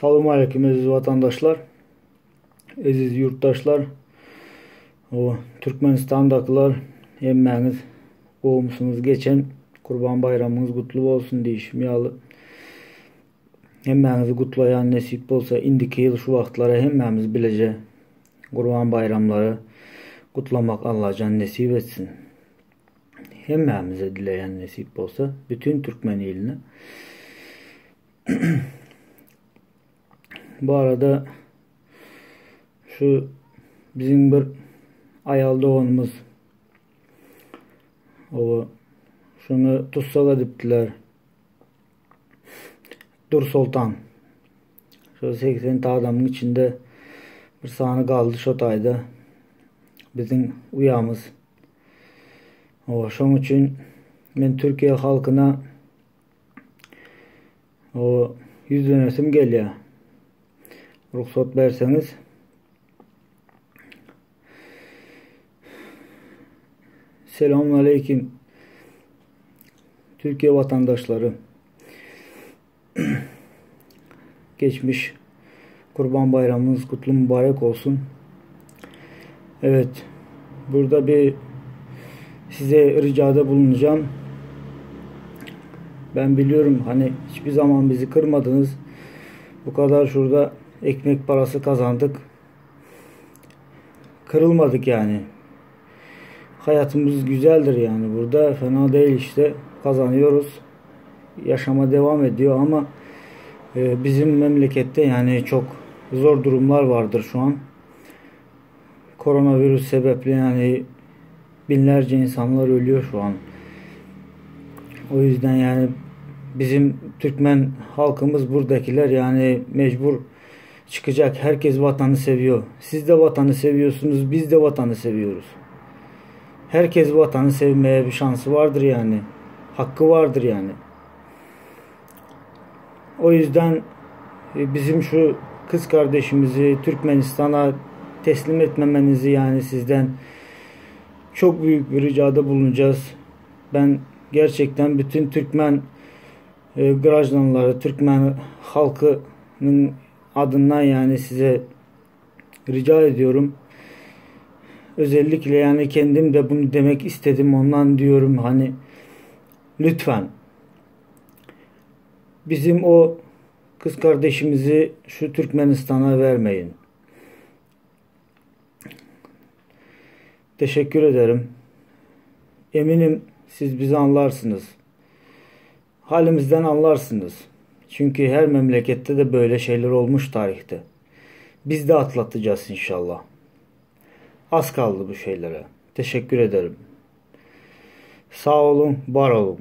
Salam aleyküm aziz vatandaşlar, aziz yurttaşlar, Türkmenistan'dakiler, emmeniz, qoğumsunuz geçen Kurban bayramınız kutlu olsun deyişmiyalı. Emmenizi kutlayan nesip olsa indiki yıl şu vaxtlara hemmemiz bilece Kurban bayramları kutlamak Allah can nesip etsin. Hemmemize dileyen nesip olsa bütün Türkmen iline. Bu arada şu bizim bir ayal doğanımız şunu tutsağa diptiler. Dur Sultan. Şu 80 adamın içinde bir sahne kaldı şu tayda. Bizim uyamız. Şunun için ben Türkiye halkına yüzlenesim geliyor. Ruhsat verseniz. Selamünaleyküm Türkiye vatandaşları. Geçmiş Kurban bayramınız kutlu mübarek olsun. Evet, burada bir size ricada bulunacağım. Ben biliyorum hani hiçbir zaman bizi kırmadınız. Bu kadar şurada ekmek parası kazandık. Kırılmadık yani. Hayatımız güzeldir yani, burada fena değil işte, kazanıyoruz. Yaşama devam ediyor ama bizim memlekette yani çok zor durumlar vardır şu an. Koronavirüs sebeple yani binlerce insanlar ölüyor şu an. O yüzden yani bizim Türkmen halkımız, buradakiler yani mecbur çıkacak. Herkes vatanı seviyor. Siz de vatanı seviyorsunuz, biz de vatanı seviyoruz. Herkes vatanı sevmeye bir şansı vardır yani. Hakkı vardır yani. O yüzden bizim şu kız kardeşimizi Türkmenistan'a teslim etmemenizi yani sizden çok büyük bir ricada bulunacağız. Ben gerçekten bütün Türkmen grajdanları, Türkmen halkının adından yani size rica ediyorum. Özellikle yani kendim de bunu demek istedim, ondan diyorum hani lütfen bizim o kız kardeşimizi şu Türkmenistan'a vermeyin. Teşekkür ederim. Eminim siz bizi anlarsınız. Halimizden anlarsınız. Çünkü her memlekette de böyle şeyler olmuş tarihte. Biz de atlatacağız inşallah. Az kaldı bu şeylere. Teşekkür ederim. Sağ olun, var olun.